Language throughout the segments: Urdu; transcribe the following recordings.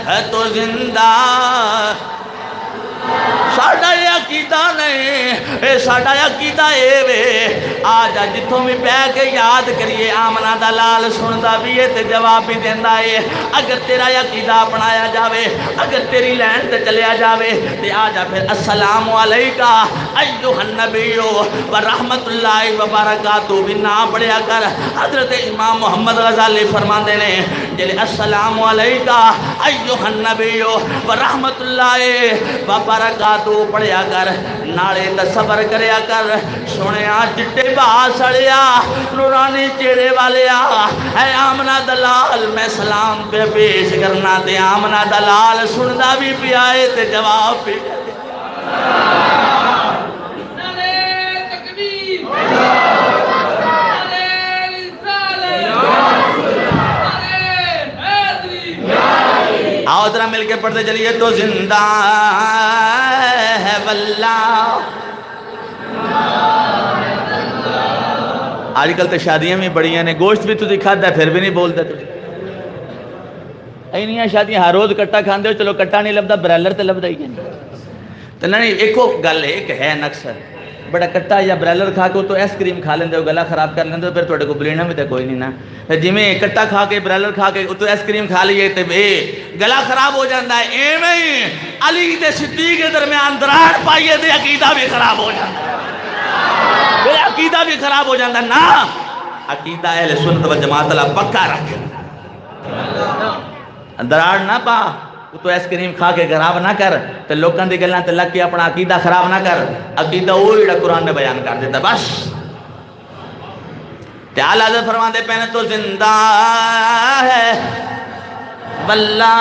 ہے تو زندہ ساڑھا عقیدہ نہیں اے ساڑھا عقیدہ اے وے آجا جتوں بھی پہ کے یاد کریے آمنہ دا لال سندا بھی ہے تے جواب بھی دیندہ ہے اگر تیرا عقیدہ اپنایا جاوے اگر تیری لین تے چلیا جاوے تے آجا پھر السلام علیکہ ایوہ النبیو ورحمت اللہ وبرکاتہ بھی نہ پڑھیا کر حضرت امام محمد غزالی فرماندے نے جلے السلام علیکہ ایوہ النبیو ورحمت اللہ وبرکاتہ پڑھیا کر نالے تصور کریا کر سنیا جٹے باہ سڑیا نورانی چہرے والیا اے آمنہ دلال میں سلام پہ پیش کرنا تے آمنہ دلال سندا بھی پی آئے تے جواب بھی آؤ ذرا مل کے پڑھتے چلیے تو زندہ ہے واللہ آج کل تو شادیاں بھی بڑی ہیں گوشت بھی تو دکھاتا ہے پھر بھی نہیں بولتا تو اینیاں شادیاں ہر روز کٹا کھاندے ہو چلو کٹا نہیں لبدا برائلر تے لبدا ہی نہیں تو نہیں ایکو گل ہے ایک ہے نقص بڑا کٹا یا برائلر کھا کے تو ایس کریم کھا لیندے ہو گلا خراب کر لیندے ہو پھر توڑے کو بلینا بھی تے کوئی نہیں نا جی میں کٹا کھا کے برائلر کھا کے تو ایس کریم کھا لیے تے گلا خراب ہو جاندہ ہے اے میں علی تے صدیق کے درمیان دراڑ پائیے تے عقیدہ بھی خراب ہو جاندہ ہے عقیدہ بھی خراب ہو جاندہ ہے نا عقیدہ اہل سنت و جماعت اللہ پکا رکھ دراڑ نہ پا تو ایس کریم کھا کے خراب نہ کر تو لوگوں دی گلاں تے لگ کے اپنا عقیدہ خراب نہ کر عقیدہ وہی جڑا قرآن نے بیان کر دیتا بس تے اعلیٰ حضرت فرماتے پہنے تو زندہ ہے واللہ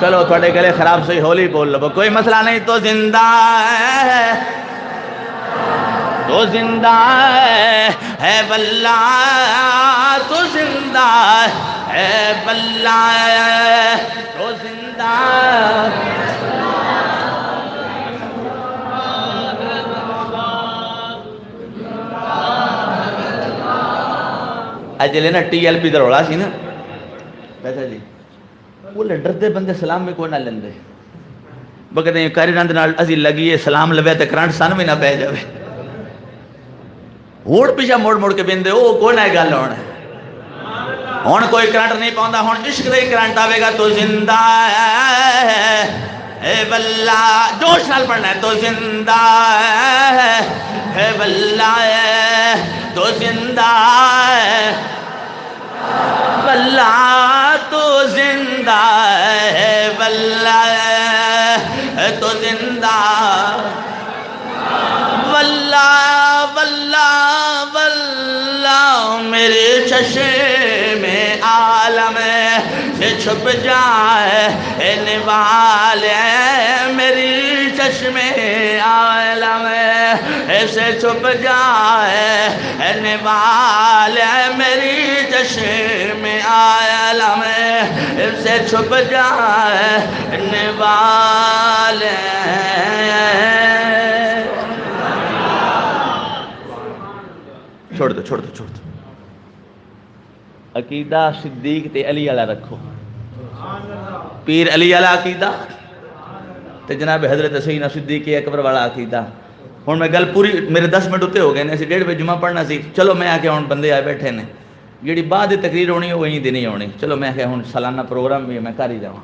چلو تھوڑے گلے خراب سے ہولی بول لو کوئی مسئلہ نہیں تو زندہ ہے تو زندہ ہے واللہ تو زندہ ہے واللہ تو زندہ اجلے نا ٹی ایل پی دا رولا سی نا پیسہ جی وہ ڈر دے بندے سلام میں کوئی نہ لیندے بکتے ہیں کاری رند نال ازی لگیے سلام لبے تے کرنٹ سن میں نہ پہ جاوے ہوڑ پیچھا موڑ موڑ کے بیندے او کوئی نہ گل ہونا ہون کوئی کرنٹ نہیں پاؤندا ہون عشق دے کرنٹ آوے گا تو زندہ ہے واللہ جوش نال پڑھنا ہے تو زندہ ہے واللہ تو زندہ ہے واللہ تو زندہ ہے واللہ تو زندہ واللہ واللہ واللہ میرے چشم عالم سے چھپ جائے والے میری چشم عالم سے چھپ جائے والے میری چشم عالم سے چھپ جائے والے چھوڑ دو چھوڑ دو چھوڑ دو عقیدہ صدیق تے علی علیہ رکھو پیر علی علیہ عقیدہ تے جناب حضرت سیدنا صدیق اکبر والا عقیدہ ہون میں گل پوری میرے 10 منٹ ہوتے ہو گئے نے اسی 1:30 بجے جمعہ پڑھنا سی چلو میں آکے ہون بندے آئے بیٹھے نے جیڑی بعد تقریر ہونی ہو وہیں دی نہیں ہونی چلو میں آکے ہون سالانہ پروگرام بھی میں کر ہی جاؤں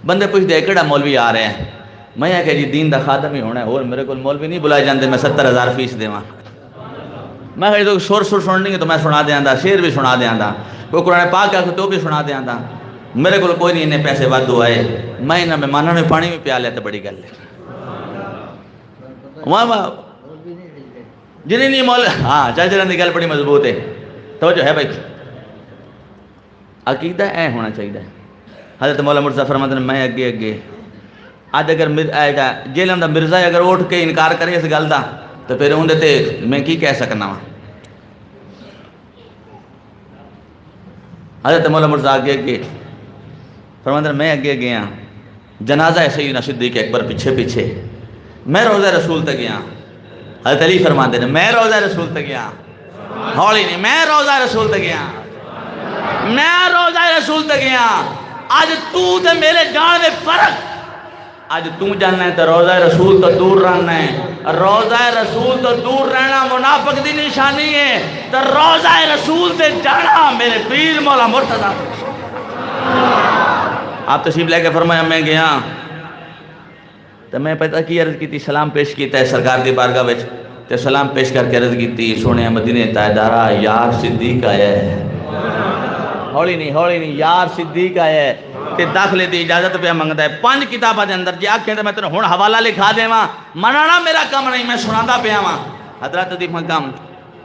بندے پوچھ دے کیڑا مولوی آ رہے ہیں میں آکے جی دین دا خادم ہی ہونا ہے اور میرے کو مولوی نہیں بلائے جاندے میں 70,000 فیس دیواں میں کہا تو شور سننی ہے تو میں سنا دیاں دا شعر بھی سنا دیاں دا کوئی قرآن پاک ہے تو بھی سنا دیاں دا میرے کو کوئی نہیں انہیں پیسے وعدو آئے میں انہیں مہمانوں میں پانی بھی پیا لیا تو بڑی گل ہے وہاں جنہیں نہیں مولا ہاں چاچران دی گل بڑی مضبوط ہے توجہ ہے بھائی عقیدہ اے ہونا چاہیے حضرت مولا مرزا فرماتے ہیں میں اگے اگے آج اگر جیلم دا مرزا اگر اٹھ کے انکار کرے اس گل دا تو پھر اندھے تے میں کی کہہ سکنا ہوں حضرت مولا مرزا آگے اگے فرماتے ہیں میں اگے گیا جنازہ سیدنا صدیق اکبر پیچھے پیچھے میں روضہ رسول تک گیا حضرت علی فرماتے ہیں میں روضہ رسول تک گیا ہولی نہیں میں روضہ رسول تک گیا میں رسول تے گیا اج تو تے میرے جان میں فرق اج تو جاننا ہے تو روضہ رسول تو دور رہنا ہے روضہ رسول تو دور رہنا منافق دی نشانی ہے تو روضہ رسول تے جانا میرے پیر مولا مرتضیٰ آپ تشریف لے کے فرمایا میں گیا تو میں پتہ کی عرض کی تھی سلام پیش کیتا ہے سرکار دی بارگاہ وچ تے سلام پیش کر کے عرض کی تھی سونے مدینے تاجدارا یار صدیق آیا ہے ہولی نہیں یار صدیق آیا ہے تے داخلے دی اجازت پہ منگتا ہے 5 کتاباں دے اندر جی آکھیں تے میں تینوں ہن حوالہ لکھا دیواں منانا میرا کام نہیں میں سناندا پیا واں حضرت دی مقام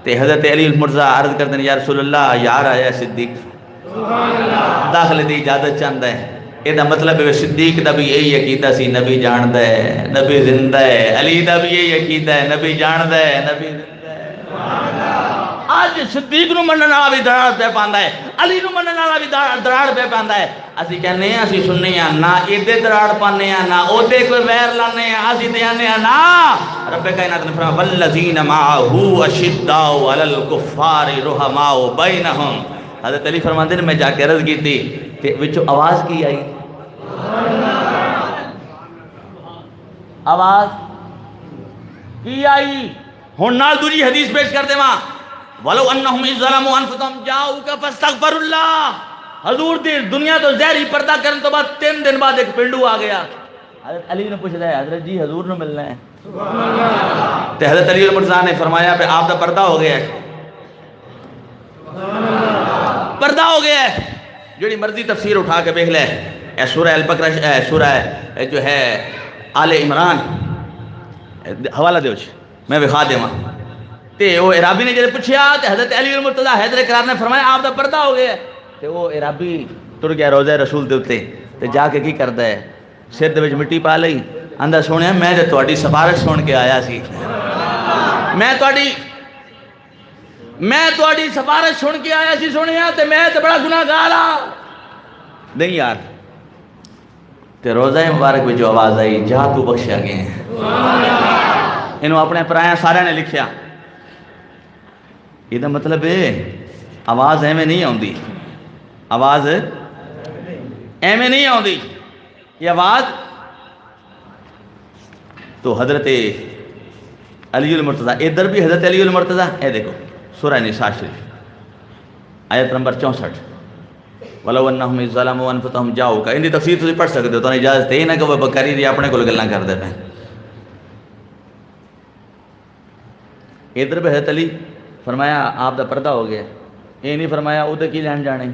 تے حضرت علی المرتضیٰ عرض کرتے ہیں یا رسول اللہ یار آیا ہے صدیق داخلے دی اجازت چاہندا ہے یہ دا مطلب ہے صدیق دا بھی یہی عقیدہ سی نبی جاندہ ہے نبی زندہ ہے علی دا بھی یہی عقیدہ ہے نبی جاندہ ہے نبی زندہ ہے آج صدیق نو منن والا بھی دراڑ پہ پاندا ہے علی نو منن والا بھی دراڑ پہ پاندا ہے اسی کہنے ہیں اسی سننے ہیں نہ ایدے دراڑ پانے ہیں نہ اودے کوئی ویر لانے ہیں اسی دیانے ہیں نا رب کائنات نے فرمایا والذین معه اشداء علی الکفار رحماء بینہم حضرت علی فرماتے ہیں میں جا کے عرض کی تھی کہ وچو آواز کی آئی آواز کی آئی ہن نال دوسری حدیث پیش کر دے ماں وَلَوْ أَنَّهُمْ إِذْ ظَلَمُوا أَنفُسَهُمْ جَاءُوكَ فَاسْتَغْفَرُوا اللَّهَ حضور دی دنیا تو زہری پردہ کرنے تو بعد 3 دن بعد ایک پنڈو آ گیا حضرت علی نے پوچھا ہے حضرت جی حضور نے ملنا ہے تو حضرت علی المرتضیٰ نے فرمایا پہ آپ دا پردہ ہو گیا ہے پردہ ہو گیا ہے جوڑی مرضی تفسیر اٹھا کے بیکھ لے اے سورہ البقرہ اے سورہ جو ہے آل عمران حوالہ دیو میں بخوا دے ماں تے وہ عرابی نے جلے پوچھیا تے حضرت علی المرتضیٰ حیدر کرار نے فرمایا آپ دا پردہ ہو گیا ہے تے وہ عرابی تر گیا روضہ رسول دے اتے تے جا کے کی کردا ہے سر دے وچ مٹی پا لئی اندر سونے میں تے تہاڈی سفارش سن کے آیا سی میں تہاڈی سفارش سن کے آیا سی سنیا تے میں تے بڑا گناہگار ہاں نہیں یار تے روضہ مبارک میں جو آواز آئی جا تو بخشیا گئے ہیں انہوں اپنے پرایاں سارے نے لکھیا یہ دا مطلب ہے آواز ایویں نہیں آوندی آواز ایویں نہیں آوندی یہ آواز تو حضرت علی المرتضیٰ ادھر بھی حضرت علی المرتضیٰ اے دیکھو سورہ نساء شریف آیت نمبر 64 وَلَوْ أَنَّهُمْ إِذْ ظَلَمُوا أَنفُسَهُمْ جَاءُوكَ ان دی تفسیر تسی پڑھ سکتے ہو تو اجازت ہے نہ کہ وہ بکری دی اپنے کول گلاں کر دے پے ادھر بھی حضرت علی فرمایا آپ دا پردہ ہو گیا یہ نہیں فرمایا او تے کی لین جانے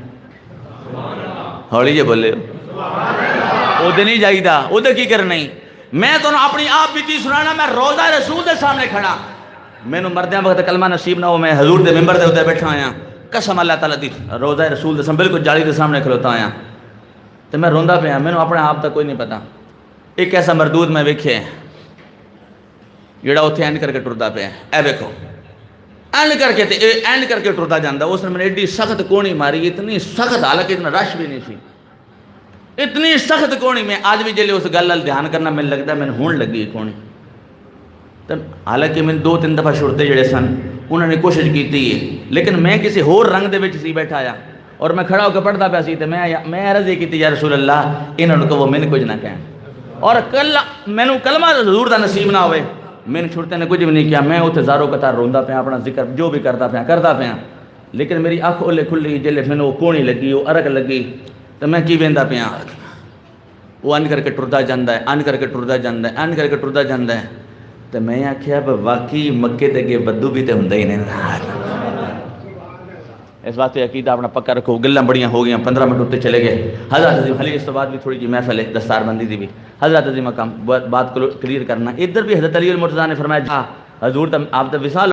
ہولی جے بولے او تے نہیں جائیدا او تے کی کرنا میں تو اپنی آپ بیتی سنانا میں روضہ رسول دے سامنے کھڑا میں نو مردیاں وقت کلمہ نصیب نہ ہو میں حضور دے ممبر دے اتنے بیٹھا آیا قسم اللہ تعالیٰ دی روضہ رسول دے سامنے بالکل جالی دے سامنے کھلوتا آیا تو میں روندا پہ میں نو اپنے آپ تک کوئی نہیں پتا ایک ایسا مردود میں ویکھے جڑا اتنے اینڈ کر کے ٹردا پہ اے ویکھو اینڈ کر کے ٹردا جاندا اس نے میں ایڈی سخت کونی ماری اتنی سخت حالانکہ اتنا رش بھی نہیں سی اتنی سخت کونی میں آج بھی جلے اس گل دھیان کرنا میں لگتا میں ہون لگی کونی حالانکہ میں 2-3 دفعہ شرطے جڑے سن انہوں نے کوشش کی تھی لیکن میں کسی ہور رنگ دے وچ سی بیٹھا آیا اور میں کھڑا ہو کے پڑھتا پیا سی تے میں عرض یہ کی یا رسول اللہ انہوں نے کہو میں نے کچھ نہ کہیں اور میں نے کلمہ حضور دا نصیب نہ ہوئے میں نے چھوٹتے نے کچھ بھی نہیں کیا میں اتنے زاروں قطار روندا پیا اپنا ذکر جو بھی کرتا پیا لیکن میری اکھ اولے کھلی جلے میں وہ کونی لگی وہ ارک لگی تو میں کی ویندا پیا وہ ان کر کے ٹردا جاندا ہے ان کر کے ٹردا جاندا ہے ان کر کے ٹردا جاندا ہے تو میں آخیا واقعی مکے تے اگے بدو بھی تو ہوندا ہی نہیں اس واسطے عقیدہ اپنا پکا رکھو گلاں بڑیاں ہو گئیاں 15 منٹ اتنے چلے گئے حضرت عظیم خلی اس تو بعد بھی تھوڑی جی محفل ہے دستار بندی دی بھی حضرت عظیم مقام بات کلیئر کرنا ادھر بھی حضرت علی المرتضیٰ نے فرمایا حضور آپ دا وصال